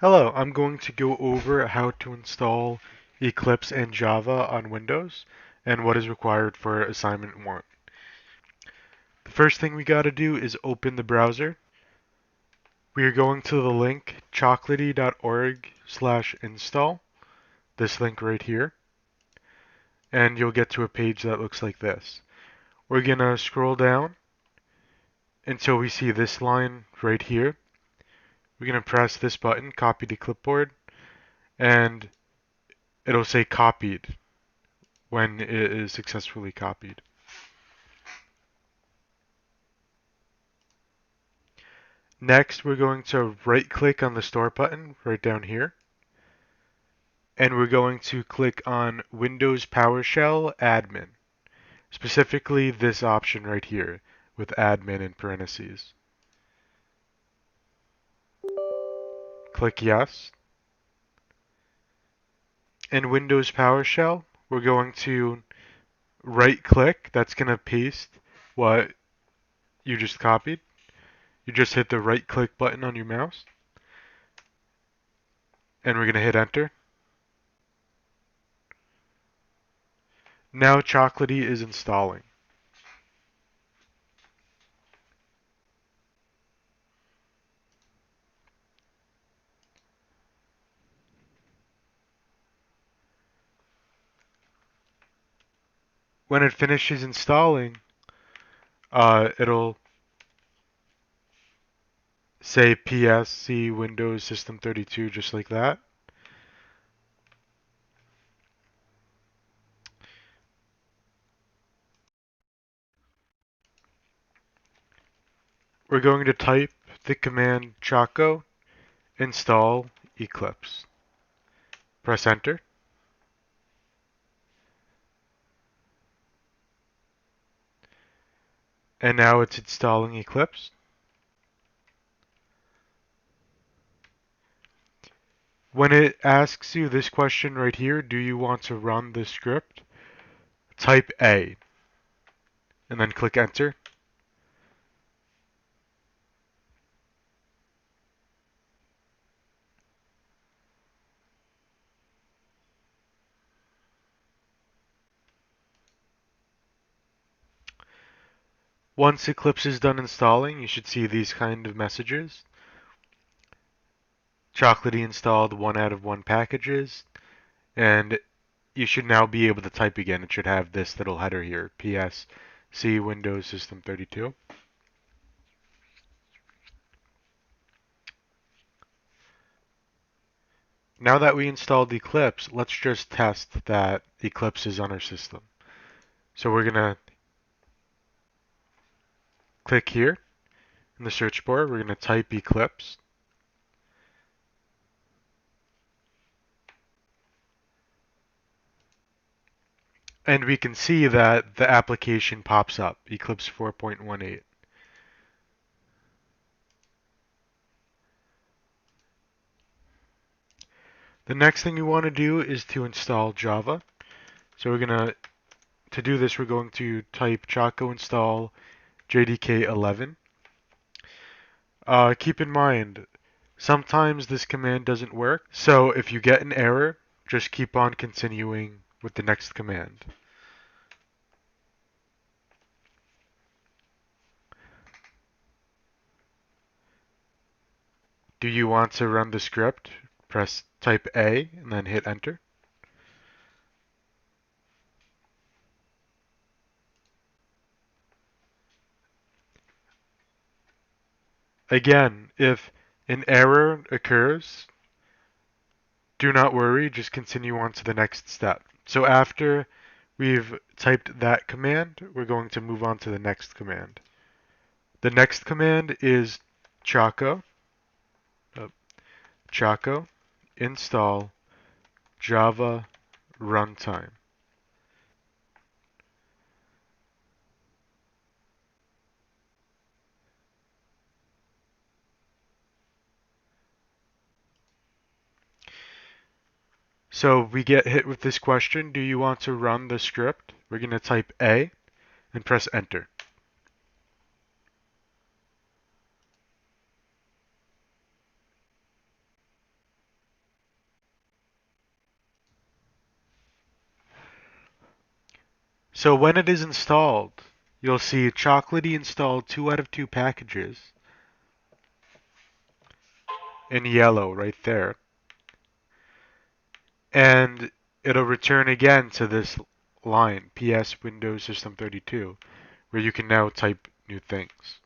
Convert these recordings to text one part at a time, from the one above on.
Hello, I'm going to go over how to install Eclipse and Java on Windows and what is required for assignment 1. The first thing we got to do is open the browser. We are going to the link chocolatey.org/install, this link right here, and you'll get to a page that looks like this. We're going to scroll down until we see this line right here. We're going to press this button, copy to clipboard, and it'll say copied when it is successfully copied. Next, we're going to right-click on the Start button right down here, and we're going to click on Windows PowerShell Admin, specifically this option right here with Admin in parentheses. Click Yes. In Windows PowerShell, we're going to right-click, that's going to paste what you just copied. You just hit the right-click button on your mouse, and we're going to hit Enter. Now Chocolatey is installing. When it finishes installing, it'll say PSC Windows System 32 just like that. We're going to type the command choco install Eclipse. Press enter. And now it's installing Eclipse. When it asks you this question right here, do you want to run the script? Type A and then click enter. Once Eclipse is done installing, you should see these kind of messages. Chocolatey installed 1 out of 1 packages, and you should now be able to type again. It should have this little header here, PS C Windows System 32. Now that we installed Eclipse, let's just test that Eclipse is on our system. So we're going to click here in the search bar. We're going to type Eclipse. And we can see that the application pops up, Eclipse 4.18. The next thing we want to do is to install Java. So we're going to do this, we're going to type choco install JDK 11. Keep in mind, sometimes this command doesn't work. So if you get an error, just keep on continuing with the next command. Do you want to run the script? Type A and then hit enter. Again, if an error occurs, do not worry, just continue on to the next step. So after we've typed that command, we're going to move on to the next command. The next command is choco install Java runtime. So we get hit with this question, do you want to run the script? We're going to type A and press enter. So when it is installed, you'll see Chocolatey installed 2 out of 2 packages in yellow right there. And it'll return again to this line, PS Windows System 32, where you can now type new things.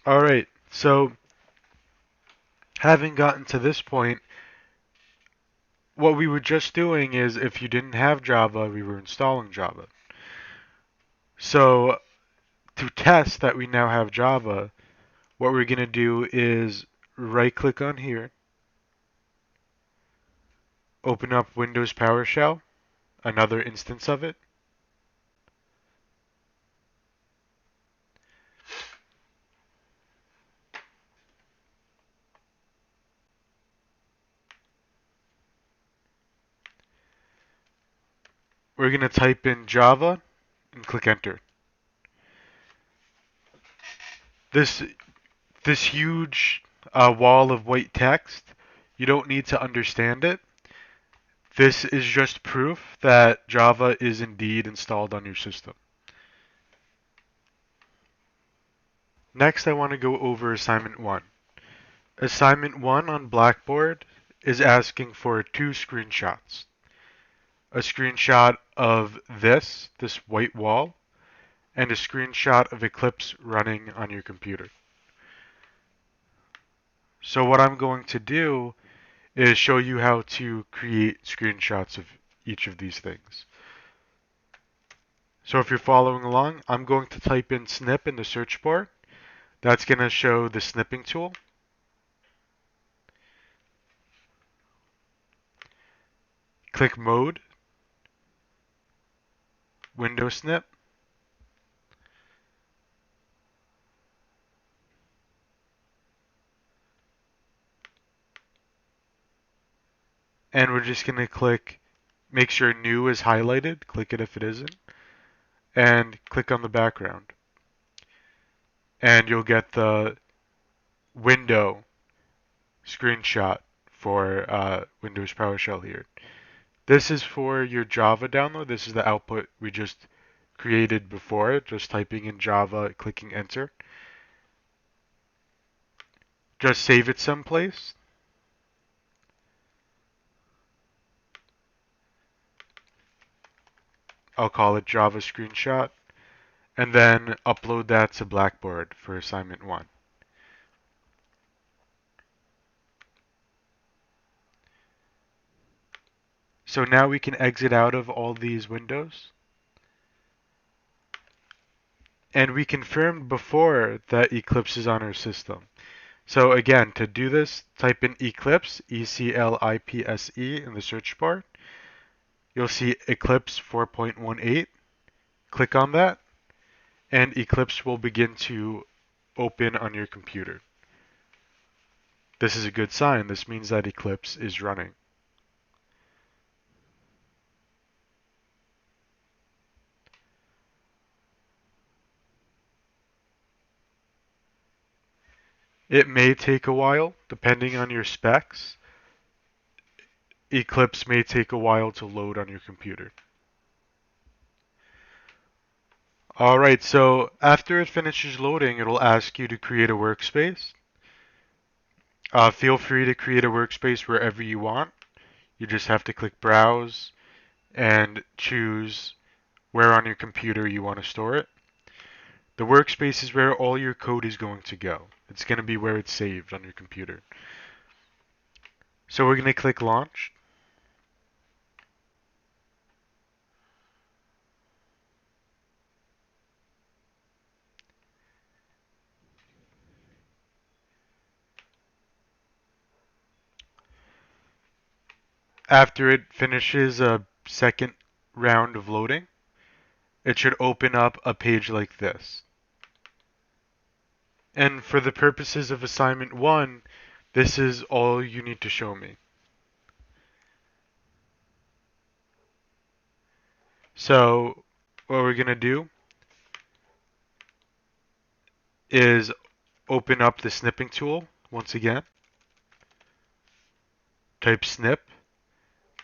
Alright, so having gotten to this point, what we were just doing is if you didn't have Java, we were installing Java. So to test that we now have Java, what we're going to do is right click on here, open up Windows PowerShell, another instance of it. We're going to type in Java and click enter. This this huge wall of white text, you don't need to understand it. This is just proof that Java is indeed installed on your system. Next, I want to go over assignment 1. Assignment 1 on Blackboard is asking for 2 screenshots. A screenshot of this white wall, and a screenshot of Eclipse running on your computer. So what I'm going to do is show you how to create screenshots of each of these things. So if you're following along, I'm going to type in snip in the search bar. That's going to show the snipping tool. Click mode, window snip. And we're just going to click, make sure new is highlighted, click it if it isn't, and click on the background. And you'll get the window screenshot for Windows PowerShell here. This is for your Java download. This is the output we just created before, just typing in Java, clicking enter. Just save it someplace. I'll call it Java screenshot, and then upload that to Blackboard for assignment 1. So now we can exit out of all these windows. And we confirmed before that Eclipse is on our system. So again, to do this, type in Eclipse, E-C-L-I-P-S-E in the search bar. You'll see Eclipse 4.18. Click on that, and Eclipse will begin to open on your computer. This is a good sign. This means that Eclipse is running. It may take a while, depending on your specs. Eclipse may take a while to load on your computer. Alright, so after it finishes loading, it'll ask you to create a workspace. Feel free to create a workspace wherever you want. You just have to click Browse and choose where on your computer you want to store it. The workspace is where all your code is going to go. It's going to be where it's saved on your computer. So we're going to click Launch. After it finishes a second round of loading, it should open up a page like this. And for the purposes of assignment 1, this is all you need to show me. So what we're going to do is open up the snipping tool once again. Type snip,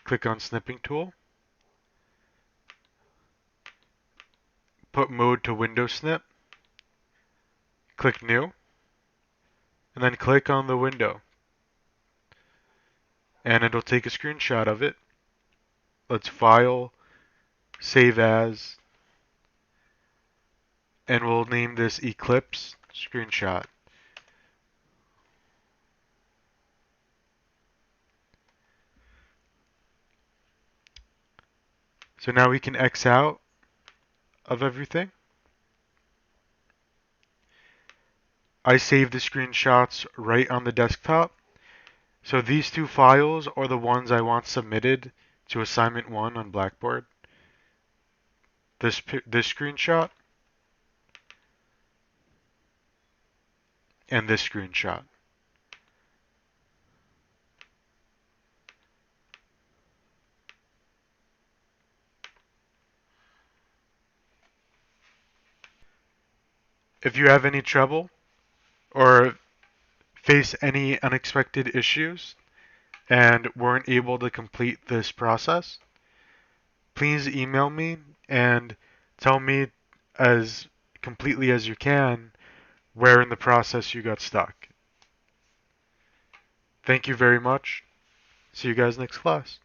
click on snipping tool. put mode to window snip, click new, and then click on the window. And it'll take a screenshot of it. Let's file, save as, and we'll name this Eclipse screenshot. So now we can X out of everything. I save the screenshots right on the desktop. So these two files are the ones I want submitted to assignment 1 on Blackboard. This screenshot and this screenshot. If you have any trouble or face any unexpected issues and weren't able to complete this process, please email me and tell me as completely as you can where in the process you got stuck. Thank you very much. See you guys next class.